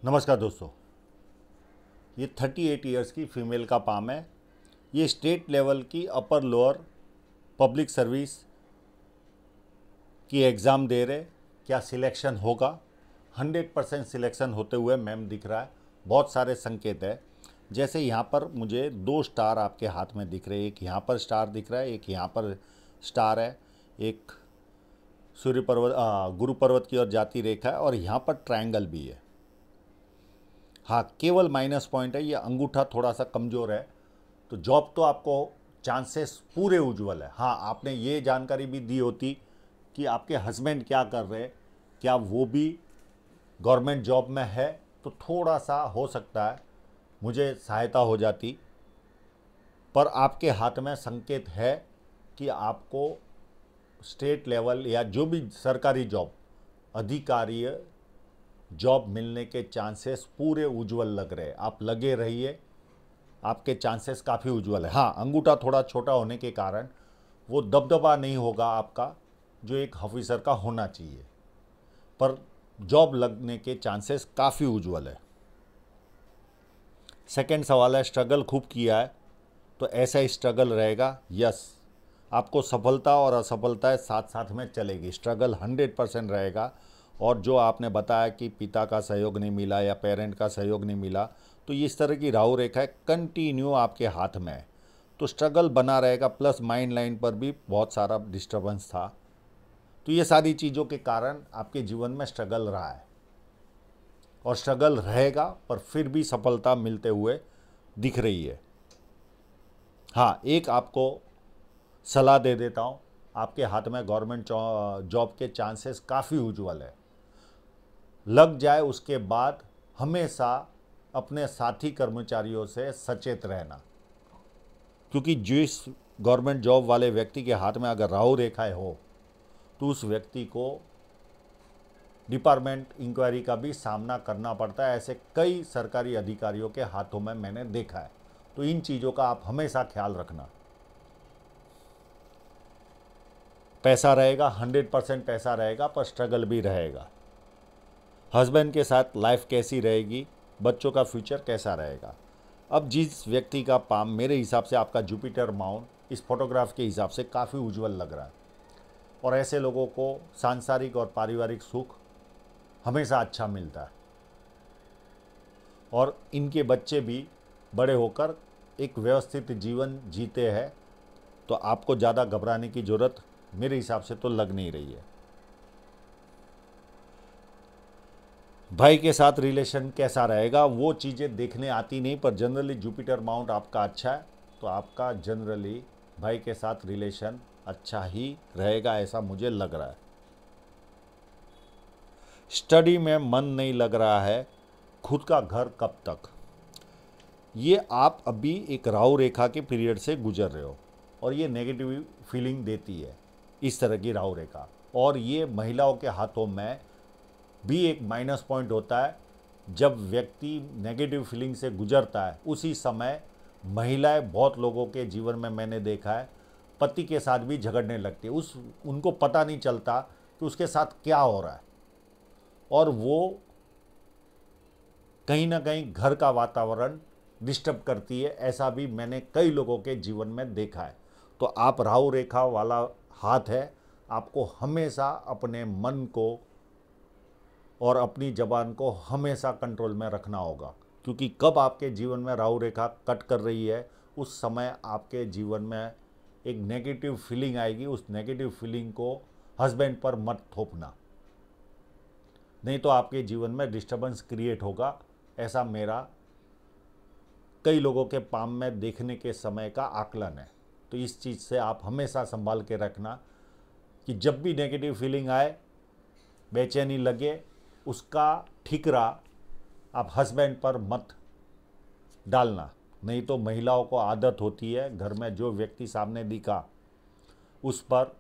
नमस्कार दोस्तों। ये 38 इयर्स की फ़ीमेल का पाम है। ये स्टेट लेवल की अपर लोअर पब्लिक सर्विस की एग्ज़ाम दे रहे। क्या सिलेक्शन होगा? 100% सिलेक्शन होते हुए मैम दिख रहा है। बहुत सारे संकेत है। जैसे यहाँ पर मुझे 2 स्टार आपके हाथ में दिख रहे हैं। एक यहाँ पर स्टार दिख रहा है, एक यहाँ पर स्टार है, एक सूर्य पर्वत गुरु पर्वत की ओर जाती रेखा है, और यहाँ पर ट्रायंगल भी है। हाँ, केवल माइनस पॉइंट है, ये अंगूठा थोड़ा सा कमज़ोर है। तो जॉब तो आपको चांसेस पूरे उज्जवल है। हाँ, आपने ये जानकारी भी दी होती कि आपके हस्बैंड क्या कर रहे हैं, क्या वो भी गवर्नमेंट जॉब में है, तो थोड़ा सा हो सकता है मुझे सहायता हो जाती। पर आपके हाथ में संकेत है कि आपको स्टेट लेवल या जो भी सरकारी जॉब, अधिकारीय जॉब मिलने के चांसेस पूरे उज्जवल लग रहे हैं। आप लगे रहिए, आपके चांसेस काफ़ी उज्जवल है। हाँ, अंगूठा थोड़ा छोटा होने के कारण वो दबदबा नहीं होगा आपका जो एक ऑफिसर का होना चाहिए, पर जॉब लगने के चांसेस काफ़ी उज्जवल है। सेकंड सवाल है, स्ट्रगल खूब किया है तो ऐसा ही स्ट्रगल रहेगा? यस, आपको सफलता और असफलता साथ साथ में चलेगी। स्ट्रगल 100% रहेगा। और जो आपने बताया कि पिता का सहयोग नहीं मिला या पेरेंट का सहयोग नहीं मिला, तो इस तरह की राहु रेखा है कंटिन्यू आपके हाथ में है, तो स्ट्रगल बना रहेगा। प्लस माइंड लाइन पर भी बहुत सारा डिस्टर्बेंस था। तो ये सारी चीज़ों के कारण आपके जीवन में स्ट्रगल रहा है और स्ट्रगल रहेगा, पर फिर भी सफलता मिलते हुए दिख रही है। हाँ, एक आपको सलाह दे देता हूँ, आपके हाथ में गवर्नमेंट जॉब के चांसेस काफ़ी उज्जवल है। लग जाए उसके बाद हमेशा अपने साथी कर्मचारियों से सचेत रहना, क्योंकि जिस गवर्नमेंट जॉब वाले व्यक्ति के हाथ में अगर राहु रेखाएं हो तो उस व्यक्ति को डिपार्टमेंट इंक्वायरी का भी सामना करना पड़ता है। ऐसे कई सरकारी अधिकारियों के हाथों में मैंने देखा है। तो इन चीज़ों का आप हमेशा ख्याल रखना। पैसा रहेगा, 100% पैसा रहेगा, पर स्ट्रगल भी रहेगा। हस्बैंड के साथ लाइफ कैसी रहेगी, बच्चों का फ्यूचर कैसा रहेगा। अब जिस व्यक्ति का पाम, मेरे हिसाब से आपका जुपिटर माउंट इस फोटोग्राफ के हिसाब से काफ़ी उज्जवल लग रहा है, और ऐसे लोगों को सांसारिक और पारिवारिक सुख हमेशा अच्छा मिलता है, और इनके बच्चे भी बड़े होकर एक व्यवस्थित जीवन जीते हैं। तो आपको ज़्यादा घबराने की ज़रूरत मेरे हिसाब से तो लग नहीं रही है। भाई के साथ रिलेशन कैसा रहेगा, वो चीज़ें देखने आती नहीं, पर जनरली जुपिटर माउंट आपका अच्छा है, तो आपका जनरली भाई के साथ रिलेशन अच्छा ही रहेगा, ऐसा मुझे लग रहा है। स्टडी में मन नहीं लग रहा है, खुद का घर कब तक? ये आप अभी एक राहु रेखा के पीरियड से गुजर रहे हो, और ये नेगेटिव फीलिंग देती है इस तरह की राहु रेखा। और ये महिलाओं के हाथों में भी एक माइनस पॉइंट होता है। जब व्यक्ति नेगेटिव फीलिंग से गुजरता है, उसी समय महिलाएं बहुत लोगों के जीवन में मैंने देखा है पति के साथ भी झगड़ने लगती है। उनको पता नहीं चलता कि उसके साथ क्या हो रहा है, और वो कहीं ना कहीं घर का वातावरण डिस्टर्ब करती है। ऐसा भी मैंने कई लोगों के जीवन में देखा है। तो आप राहु रेखा वाला हाथ है, आपको हमेशा अपने मन को और अपनी जबान को हमेशा कंट्रोल में रखना होगा, क्योंकि कब आपके जीवन में राहु रेखा कट कर रही है, उस समय आपके जीवन में एक नेगेटिव फीलिंग आएगी। उस नेगेटिव फीलिंग को हस्बैंड पर मत थोपना, नहीं तो आपके जीवन में डिस्टर्बेंस क्रिएट होगा। ऐसा मेरा कई लोगों के पाम में देखने के समय का आकलन है। तो इस चीज़ से आप हमेशा संभाल के रखना कि जब भी नेगेटिव फीलिंग आए, बेचैनी लगे, उसका ठिकरा आप हस्बैंड पर मत डालना। नहीं तो महिलाओं को आदत होती है, घर में जो व्यक्ति सामने दिखा उस पर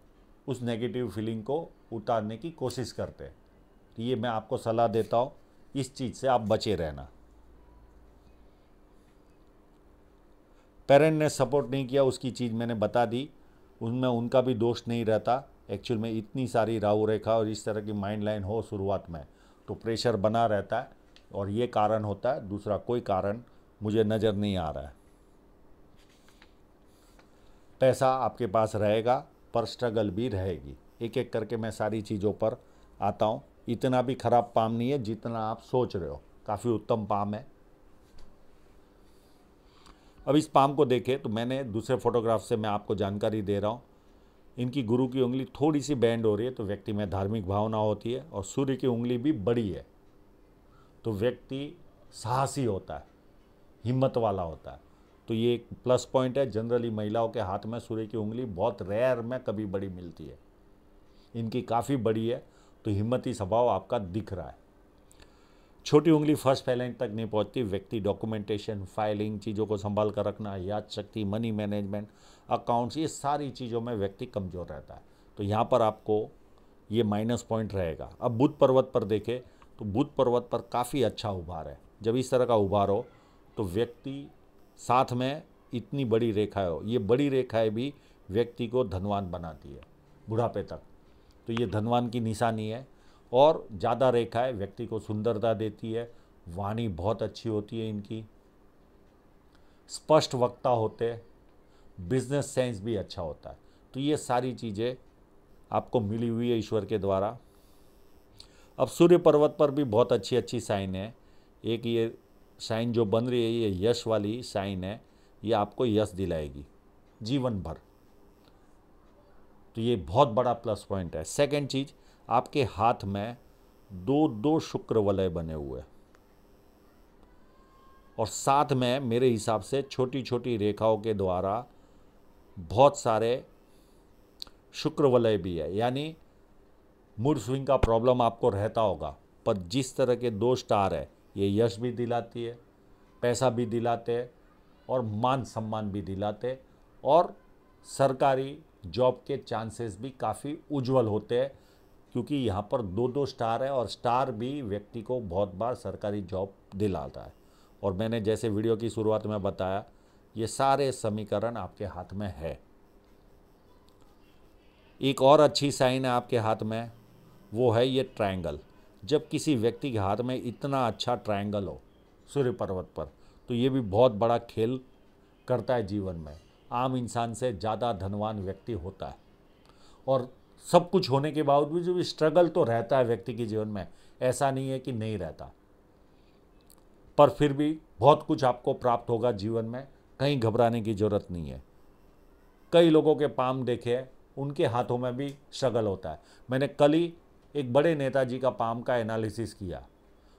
उस नेगेटिव फीलिंग को उतारने की कोशिश करते हैं। तो ये मैं आपको सलाह देता हूँ, इस चीज़ से आप बचे रहना। पेरेंट ने सपोर्ट नहीं किया, उसकी चीज़ मैंने बता दी, उनमें उनका भी दोष नहीं रहता। एक्चुअल में इतनी सारी राहु रेखा और इस तरह की माइंड लाइन हो शुरुआत में, तो प्रेशर बना रहता है। और ये कारण होता है, दूसरा कोई कारण मुझे नज़र नहीं आ रहा है। पैसा आपके पास रहेगा पर स्ट्रगल भी रहेगी। एक एक करके मैं सारी चीज़ों पर आता हूँ। इतना भी खराब पाम नहीं है जितना आप सोच रहे हो, काफ़ी उत्तम पाम है। अब इस पाम को देखें तो मैंने दूसरे फोटोग्राफ से मैं आपको जानकारी दे रहा हूँ। इनकी गुरु की उंगली थोड़ी सी बैंड हो रही है तो व्यक्ति में धार्मिक भावना होती है, और सूर्य की उंगली भी बड़ी है तो व्यक्ति साहसी होता है, हिम्मत वाला होता है। तो ये एक प्लस पॉइंट है। जनरली महिलाओं के हाथ में सूर्य की उंगली बहुत रेयर में कभी बड़ी मिलती है, इनकी काफ़ी बड़ी है, तो हिम्मती स्वभाव आपका दिख रहा है। छोटी उंगली फर्स्ट फैलेंज तक नहीं पहुंचती। व्यक्ति डॉक्यूमेंटेशन, फाइलिंग, चीज़ों को संभाल कर रखना, याद शक्ति, मनी मैनेजमेंट, अकाउंट्स, ये सारी चीज़ों में व्यक्ति कमज़ोर रहता है। तो यहाँ पर आपको ये माइनस पॉइंट रहेगा। अब बुध पर्वत पर देखें तो बुध पर्वत पर काफ़ी अच्छा उभार है। जब इस तरह का उभार हो तो व्यक्ति साथ में इतनी बड़ी रेखाएं हो, ये बड़ी रेखाएं भी व्यक्ति को धनवान बनाती है बुढ़ापे तक, तो ये धनवान की निशानी है। और ज़्यादा रेखाएं व्यक्ति को सुंदरता देती है। वाणी बहुत अच्छी होती है इनकी, स्पष्ट वक्ता होते हैं, बिजनेस सेंस भी अच्छा होता है। तो ये सारी चीज़ें आपको मिली हुई है ईश्वर के द्वारा। अब सूर्य पर्वत पर भी बहुत अच्छी अच्छी साइन है। एक ये साइन जो बन रही है ये यश वाली साइन है, ये आपको यश दिलाएगी जीवन भर, तो ये बहुत बड़ा प्लस पॉइंट है। सेकंड चीज़, आपके हाथ में दो दो शुक्र वलय बने हुए, और साथ में मेरे हिसाब से छोटी छोटी रेखाओं के द्वारा बहुत सारे शुक्र वलय भी है। यानी मूड स्विंग का प्रॉब्लम आपको रहता होगा, पर जिस तरह के दो स्टार है ये यश भी दिलाती है, पैसा भी दिलाते हैं, और मान सम्मान भी दिलाते हैं, और सरकारी जॉब के चांसेस भी काफ़ी उज्जवल होते हैं, क्योंकि यहाँ पर दो दो स्टार है, और स्टार भी व्यक्ति को बहुत बार सरकारी जॉब दिलाता है। और मैंने जैसे वीडियो की शुरुआत में बताया, ये सारे समीकरण आपके हाथ में है। एक और अच्छी साइन है आपके हाथ में, वो है ये ट्रायंगल। जब किसी व्यक्ति के हाथ में इतना अच्छा ट्रायंगल हो सूर्य पर्वत पर, तो ये भी बहुत बड़ा खेल करता है जीवन में। आम इंसान से ज़्यादा धनवान व्यक्ति होता है, और सब कुछ होने के बावजूद भी स्ट्रगल तो रहता है व्यक्ति के जीवन में, ऐसा नहीं है कि नहीं रहता, पर फिर भी बहुत कुछ आपको प्राप्त होगा जीवन में, कहीं घबराने की ज़रूरत नहीं है। कई लोगों के पाम देखे हैं, उनके हाथों में भी स्ट्रगल होता है। मैंने कल ही एक बड़े नेताजी का पाम का एनालिसिस किया,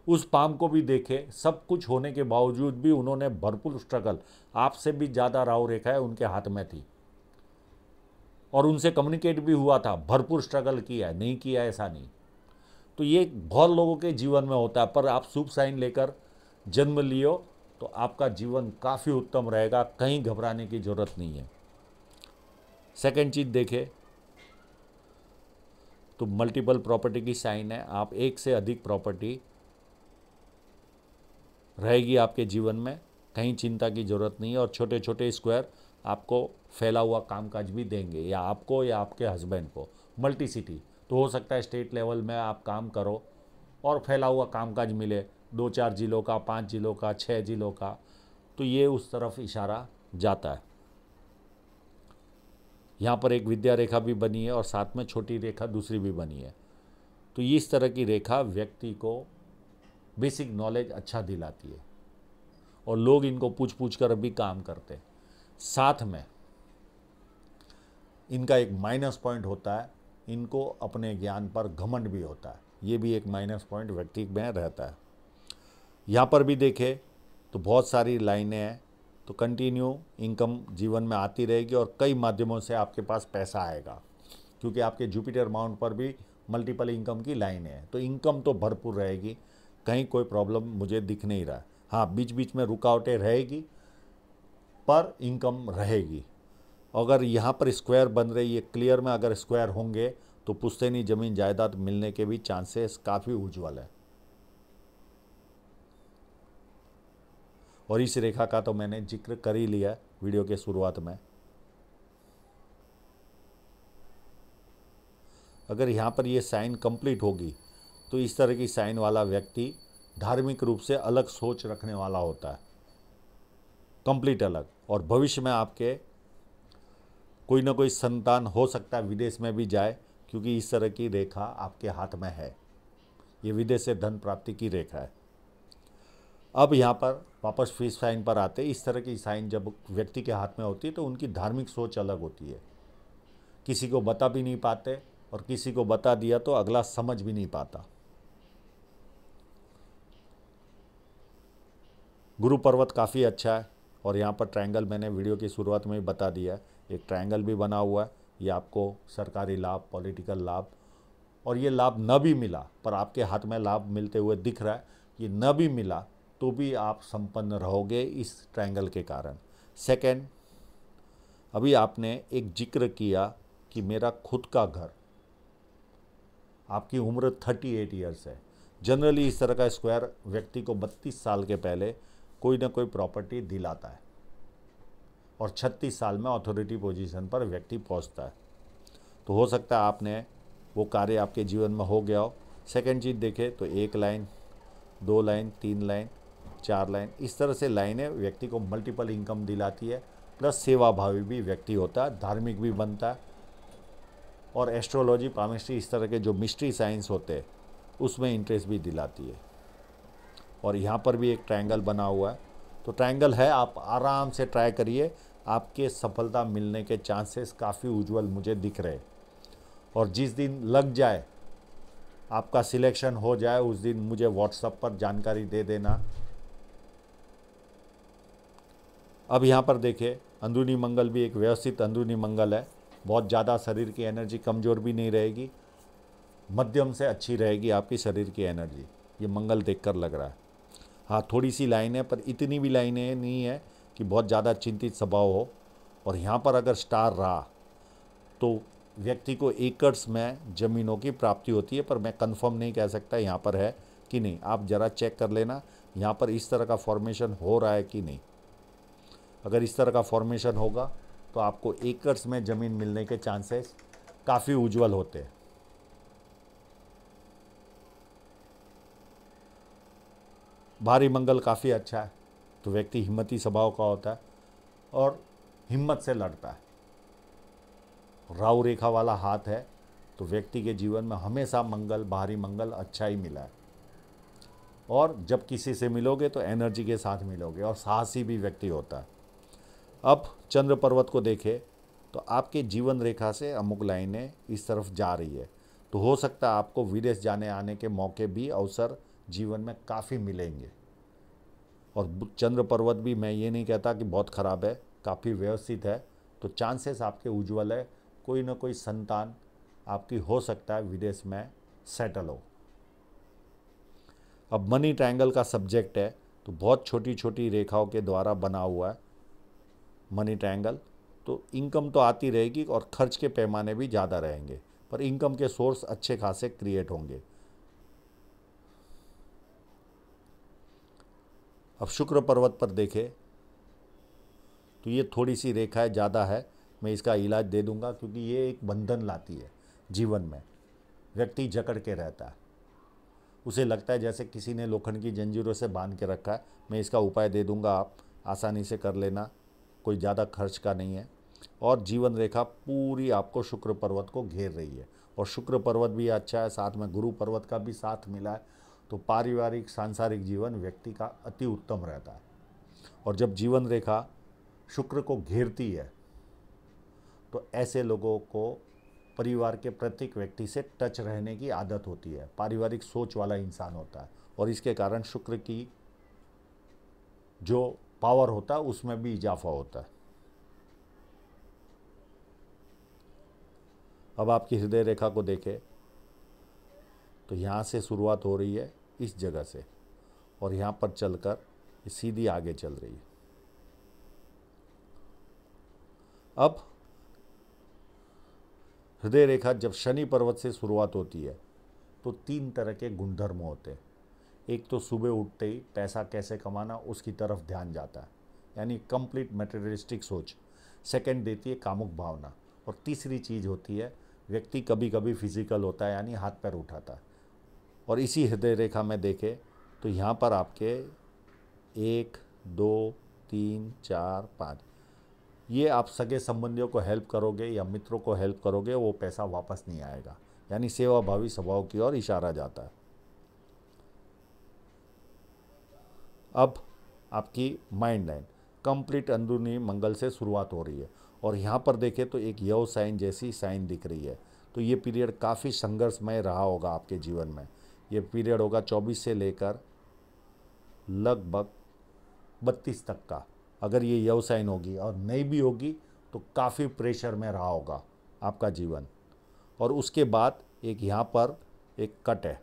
उस पाम को भी देखे, सब कुछ होने के बावजूद भी उन्होंने भरपूर स्ट्रगल, आपसे भी ज़्यादा राव रेखाएं उनके हाथ में थी, और उनसे कम्युनिकेट भी हुआ था, भरपूर स्ट्रगल किया है, नहीं किया ऐसा नहीं। तो ये बहुत लोगों के जीवन में होता है, पर आप शुभ साइन लेकर जन्म लियो तो आपका जीवन काफ़ी उत्तम रहेगा, कहीं घबराने की ज़रूरत नहीं है। सेकंड चीज़ देखें तो मल्टीपल प्रॉपर्टी की साइन है। आप एक से अधिक प्रॉपर्टी रहेगी आपके जीवन में, कहीं चिंता की ज़रूरत नहीं है। और छोटे छोटे स्क्वायर आपको फैला हुआ कामकाज भी देंगे, या आपको या आपके हस्बैंड को। मल्टी सिटी तो हो सकता है स्टेट लेवल में आप काम करो और फैला हुआ कामकाज मिले, 2-4 जिलों का, 5 जिलों का, 6 जिलों का, तो ये उस तरफ इशारा जाता है। यहाँ पर एक विद्या रेखा भी बनी है और साथ में छोटी रेखा दूसरी भी बनी है। तो इस तरह की रेखा व्यक्ति को बेसिक नॉलेज अच्छा दिलाती है, और लोग इनको पूछ पूछ कर भी काम करते हैं। साथ में इनका एक माइनस पॉइंट होता है, इनको अपने ज्ञान पर घमंड भी होता है, ये भी एक माइनस पॉइंट व्यक्ति में रहता है। यहाँ पर भी देखें तो बहुत सारी लाइनें हैं, तो कंटिन्यू इनकम जीवन में आती रहेगी, और कई माध्यमों से आपके पास पैसा आएगा, क्योंकि आपके जुपिटर माउंट पर भी मल्टीपल इनकम की लाइनें हैं। तो इनकम तो भरपूर रहेगी, कहीं कोई प्रॉब्लम मुझे दिख नहीं रहा। हाँ, बीच बीच में रुकावटें रहेगी, पर इनकम रहेगी। अगर यहाँ पर स्क्वायर बन रही है, क्लियर में अगर स्क्वायर होंगे तो पुश्तैनी ज़मीन जायदाद मिलने के भी चांसेस काफ़ी उज्जवल है। और इस रेखा का तो मैंने जिक्र कर ही लिया वीडियो के शुरुआत में। अगर यहाँ पर ये साइन कंप्लीट होगी तो इस तरह की साइन वाला व्यक्ति धार्मिक रूप से अलग सोच रखने वाला होता है, कंप्लीट अलग। और भविष्य में आपके कोई ना कोई संतान हो सकता है विदेश में भी जाए, क्योंकि इस तरह की रेखा आपके हाथ में है। ये विदेश से धन प्राप्ति की रेखा है। अब यहाँ पर वापस फिश साइन पर आते, इस तरह की साइन जब व्यक्ति के हाथ में होती है तो उनकी धार्मिक सोच अलग होती है। किसी को बता भी नहीं पाते, और किसी को बता दिया तो अगला समझ भी नहीं पाता। गुरु पर्वत काफ़ी अच्छा है। और यहाँ पर ट्रायंगल मैंने वीडियो की शुरुआत में ही बता दिया है, एक ट्रायंगल भी बना हुआ है। ये आपको सरकारी लाभ, पॉलिटिकल लाभ, और ये लाभ न भी मिला पर आपके हाथ में लाभ मिलते हुए दिख रहा है, ये न भी मिला तो भी आप संपन्न रहोगे इस ट्रायंगल के कारण। सेकंड, अभी आपने एक जिक्र किया कि मेरा खुद का घर, आपकी उम्र 38 ईयर्स है। जनरली इस तरह का स्क्वायर व्यक्ति को 32 साल के पहले कोई ना कोई प्रॉपर्टी दिलाता है, और 36 साल में अथॉरिटी पोजीशन पर व्यक्ति पहुंचता है। तो हो सकता है आपने वो कार्य आपके जीवन में हो गया हो। सेकंड चीज़ देखें तो 1 लाइन, 2 लाइन, 3 लाइन, 4 लाइन, इस तरह से लाइनें व्यक्ति को मल्टीपल इनकम दिलाती है। प्लस सेवाभावी भी व्यक्ति होता है, धार्मिक भी बनता है, और एस्ट्रोलॉजी, पामिस्ट्री, इस तरह के जो मिस्ट्री साइंस होते हैं उसमें इंटरेस्ट भी दिलाती है। और यहाँ पर भी एक ट्रायंगल बना हुआ है, तो ट्रायंगल है, आप आराम से ट्राई करिए, आपके सफलता मिलने के चांसेस काफ़ी उज्जवल मुझे दिख रहे। और जिस दिन लग जाए, आपका सिलेक्शन हो जाए, उस दिन मुझे व्हाट्सएप पर जानकारी दे देना। अब यहाँ पर देखिए, अंदरूनी मंगल भी एक व्यवस्थित अंदरूनी मंगल है। बहुत ज़्यादा शरीर की एनर्जी कमज़ोर भी नहीं रहेगी, मध्यम से अच्छी रहेगी आपकी शरीर की एनर्जी, ये मंगल देखकर लग रहा है। हाँ, थोड़ी सी लाइन है, पर इतनी भी लाइनें नहीं है कि बहुत ज़्यादा चिंतित स्वभाव हो। और यहाँ पर अगर स्टार रहा तो व्यक्ति को एकर्स में ज़मीनों की प्राप्ति होती है, पर मैं कंफर्म नहीं कह सकता यहाँ पर है कि नहीं। आप ज़रा चेक कर लेना यहाँ पर इस तरह का फॉर्मेशन हो रहा है कि नहीं। अगर इस तरह का फॉर्मेशन होगा तो आपको एकर्स में ज़मीन मिलने के चांसेस काफ़ी उज्जवल होते हैं। भारी मंगल काफ़ी अच्छा है, तो व्यक्ति हिम्मती स्वभाव का होता है और हिम्मत से लड़ता है। राहु रेखा वाला हाथ है, तो व्यक्ति के जीवन में हमेशा मंगल, भारी मंगल अच्छा ही मिला है। और जब किसी से मिलोगे तो एनर्जी के साथ मिलोगे, और साहसी भी व्यक्ति होता है। अब चंद्र पर्वत को देखें तो आपके जीवन रेखा से अमुक लाइनें इस तरफ जा रही है, तो हो सकता है आपको विदेश जाने आने के मौके भी, अवसर जीवन में काफ़ी मिलेंगे। और चंद्र पर्वत भी मैं ये नहीं कहता कि बहुत ख़राब है, काफ़ी व्यवस्थित है, तो चांसेस आपके उज्जवल है। कोई ना कोई संतान आपकी हो सकता है विदेश में सेटल हो। अब मनी ट्रायंगल का सब्जेक्ट है, तो बहुत छोटी छोटी रेखाओं के द्वारा बना हुआ है मनी ट्रायंगल। तो इनकम तो आती रहेगी और खर्च के पैमाने भी ज़्यादा रहेंगे, पर इनकम के सोर्स अच्छे खासे क्रिएट होंगे। अब शुक्र पर्वत पर देखें तो ये थोड़ी सी रेखाएं ज़्यादा है, मैं इसका इलाज दे दूंगा, क्योंकि ये एक बंधन लाती है जीवन में। व्यक्ति जकड़ के रहता है, उसे लगता है जैसे किसी ने लोखंड की जंजीरों से बांध के रखा है। मैं इसका उपाय दे दूंगा, आप आसानी से कर लेना, कोई ज़्यादा खर्च का नहीं है। और जीवन रेखा पूरी आपको शुक्र पर्वत को घेर रही है, और शुक्र पर्वत भी अच्छा है, साथ में गुरु पर्वत का भी साथ मिला है, तो पारिवारिक सांसारिक जीवन व्यक्ति का अति उत्तम रहता है। और जब जीवन रेखा शुक्र को घेरती है तो ऐसे लोगों को परिवार के प्रत्येक व्यक्ति से टच रहने की आदत होती है, पारिवारिक सोच वाला इंसान होता है, और इसके कारण शुक्र की जो पावर होता है उसमें भी इजाफा होता है। अब आपकी हृदय रेखा को देखें तो यहाँ से शुरुआत हो रही है इस जगह से, और यहाँ पर चलकर सीधी आगे चल रही है। अब हृदय रेखा जब शनि पर्वत से शुरुआत होती है तो 3 तरह के गुणधर्म होते हैं। एक तो सुबह उठते ही पैसा कैसे कमाना, उसकी तरफ ध्यान जाता है, यानी कंप्लीट मटेरियलिस्टिक सोच। सेकंड देती है कामुक भावना, और तीसरी चीज़ होती है व्यक्ति कभी कभी फिजिकल होता है, यानी हाथ पैर उठाता है। और इसी हृदय रेखा में देखें तो यहाँ पर आपके 1 2 3 4 5, ये आप सगे संबंधियों को हेल्प करोगे या मित्रों को हेल्प करोगे, वो पैसा वापस नहीं आएगा, यानी सेवाभावी स्वभाव की ओर इशारा जाता है। अब आपकी माइंड लाइन कंप्लीट अंदरूनी मंगल से शुरुआत हो रही है, और यहाँ पर देखें तो एक यव साइन जैसी साइन दिख रही है। तो ये पीरियड काफ़ी संघर्षमय रहा होगा आपके जीवन में। ये पीरियड होगा 24 से लेकर लगभग 32 तक का। अगर ये यव साइन होगी और नहीं भी होगी तो काफ़ी प्रेशर में रहा होगा आपका जीवन। और उसके बाद एक यहाँ पर एक कट है,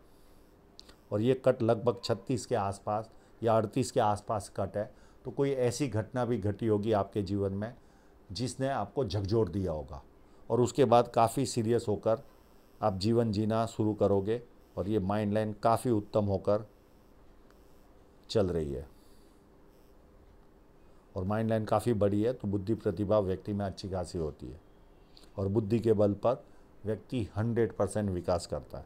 और ये कट लगभग 36 के आसपास या 38 के आसपास कट है। तो कोई ऐसी घटना भी घटी होगी आपके जीवन में जिसने आपको झकझोर दिया होगा, और उसके बाद काफ़ी सीरियस होकर आप जीवन जीना शुरू करोगे। और ये माइंड लाइन काफ़ी उत्तम होकर चल रही है, और माइंड लाइन काफ़ी बड़ी है, तो बुद्धि प्रतिभा व्यक्ति में अच्छी खासी होती है, और बुद्धि के बल पर व्यक्ति 100% विकास करता है।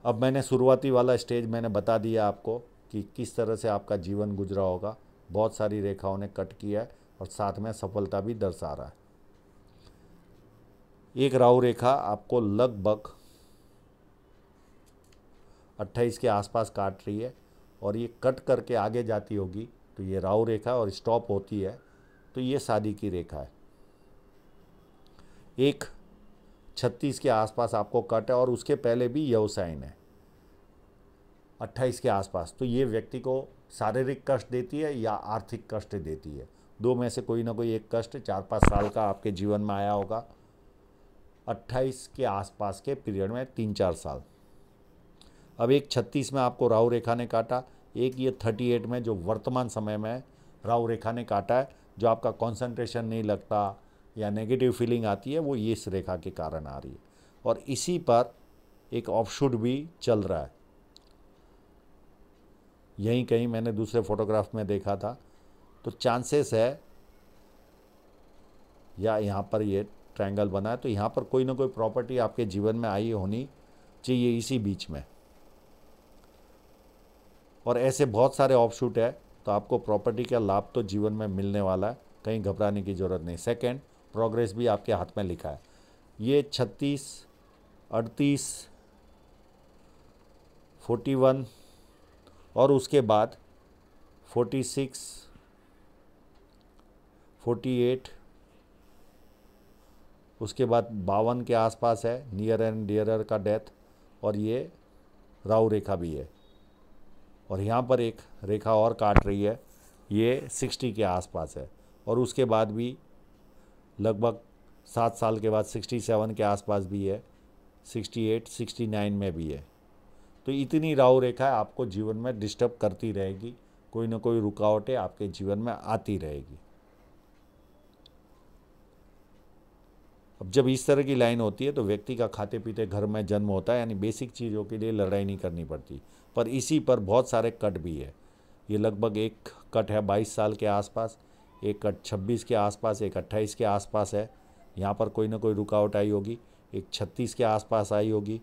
अब मैंने शुरुआती वाला स्टेज मैंने बता दिया आपको कि किस तरह से आपका जीवन गुजरा होगा। बहुत सारी रेखाओं ने कट किया है और साथ में सफलता भी दर्शा रहा है। एक राहु रेखा आपको लगभग 28 के आसपास काट रही है, और ये कट करके आगे जाती होगी तो ये राहु रेखा और स्टॉप होती है, तो ये शादी की रेखा है। एक 36 के आसपास आपको कट है, और उसके पहले भी यव साइन है 28 के आसपास। तो ये व्यक्ति को शारीरिक कष्ट देती है या आर्थिक कष्ट देती है, दो में से कोई ना कोई एक कष्ट 4-5 साल का आपके जीवन में आया होगा 28 के आसपास के पीरियड में, 3-4 साल। अब एक 36 में आपको राहु रेखा ने काटा, एक ये 38 में जो वर्तमान समय में राहु रेखा ने काटा है, जो आपका कंसंट्रेशन नहीं लगता या नेगेटिव फीलिंग आती है, वो ये इस रेखा के कारण आ रही है। और इसी पर एक ऑफशूट भी चल रहा है, यहीं कहीं मैंने दूसरे फोटोग्राफ में देखा था। तो चांसेस है, या यहाँ पर ये ट्रायंगल बना है, तो यहाँ पर कोई ना कोई प्रॉपर्टी आपके जीवन में आई होनी चाहिए इसी बीच में, और ऐसे बहुत सारे ऑफशूट है। तो आपको प्रॉपर्टी का लाभ तो जीवन में मिलने वाला है, कहीं घबराने की ज़रूरत नहीं। सेकंड, प्रोग्रेस भी आपके हाथ में लिखा है। ये 36, 38, 41 और उसके बाद 46, 48, उसके बाद 52 के आसपास है, नियर एंड डियरर का डेथ, और ये राहु रेखा भी है। और यहाँ पर एक रेखा और काट रही है, ये 60 के आसपास है, और उसके बाद भी लगभग 7 साल के बाद 67 के आसपास भी है, 68, 69 में भी है। तो इतनी राहु रेखा आपको जीवन में डिस्टर्ब करती रहेगी, कोई ना कोई रुकावटें आपके जीवन में आती रहेगी। अब जब इस तरह की लाइन होती है तो व्यक्ति का खाते पीते घर में जन्म होता है, यानी बेसिक चीज़ों के लिए लड़ाई नहीं करनी पड़ती। पर इसी पर बहुत सारे कट भी है। ये लगभग एक कट है 22 साल के आसपास, एक कट 26 के आसपास, एक 28 के आसपास है। यहाँ पर कोई ना कोई रुकावट आई होगी, एक 36 के आसपास आई होगी,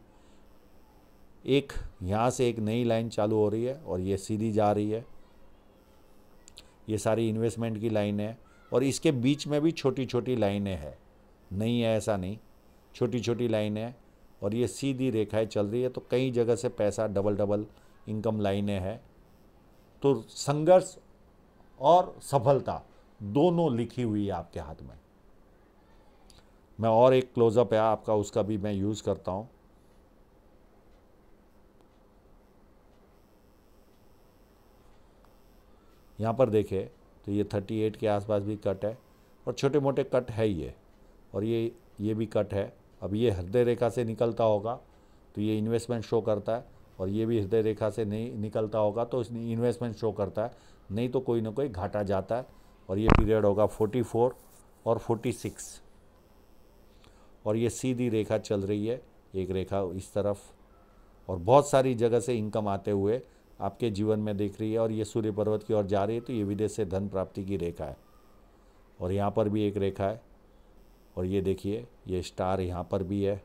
एक यहाँ से एक नई लाइन चालू हो रही है और ये सीधी जा रही है। ये सारी इन्वेस्टमेंट की लाइन है, और इसके बीच में भी छोटी छोटी लाइनें हैं, नहीं है ऐसा नहीं, छोटी छोटी लाइनें हैं, और ये सीधी रेखाएं चल रही है। तो कई जगह से पैसा डबल इनकम लाइनें हैं। तो संघर्ष और सफलता दोनों लिखी हुई है आपके हाथ में। मैं और एक क्लोजअप है आपका, उसका भी मैं यूज़ करता हूँ। यहाँ पर देखें तो ये 38 के आसपास भी कट है, और छोटे मोटे कट है ये, और ये भी कट है। अब ये हृदय रेखा से निकलता होगा तो ये इन्वेस्टमेंट शो करता है, और ये भी हृदय रेखा से नहीं निकलता होगा तो इन्वेस्टमेंट शो करता है, नहीं तो कोई ना कोई घाटा जाता है। और ये पीरियड होगा 44 और 46, और ये सीधी रेखा चल रही है, एक रेखा इस तरफ, और बहुत सारी जगह से इनकम आते हुए आपके जीवन में दिख रही है, और ये सूर्य पर्वत की ओर जा रही है। तो ये विदेश से धन प्राप्ति की रेखा है, और यहाँ पर भी एक रेखा है, और ये देखिए ये स्टार यहाँ पर भी है,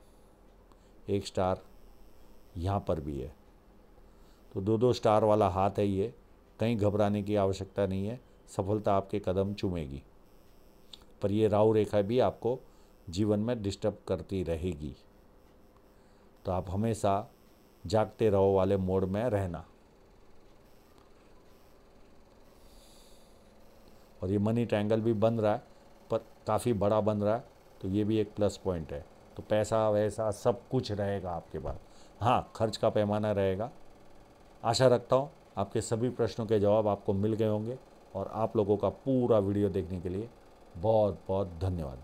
एक स्टार यहाँ पर भी है। तो 2-2 स्टार वाला हाथ है ये, कहीं घबराने की आवश्यकता नहीं है, सफलता आपके कदम चूमेगी। पर ये राहु रेखा भी आपको जीवन में डिस्टर्ब करती रहेगी, तो आप हमेशा जागते रहो वाले मोड में रहना। और ये मनी ट्रायंगल भी बन रहा है, पर काफ़ी बड़ा बन रहा है, तो ये भी एक प्लस पॉइंट है। तो पैसा वैसा सब कुछ रहेगा आपके पास, हाँ खर्च का पैमाना रहेगा। आशा रखता हूँ आपके सभी प्रश्नों के जवाब आपको मिल गए होंगे, और आप लोगों का पूरा वीडियो देखने के लिए बहुत बहुत धन्यवाद।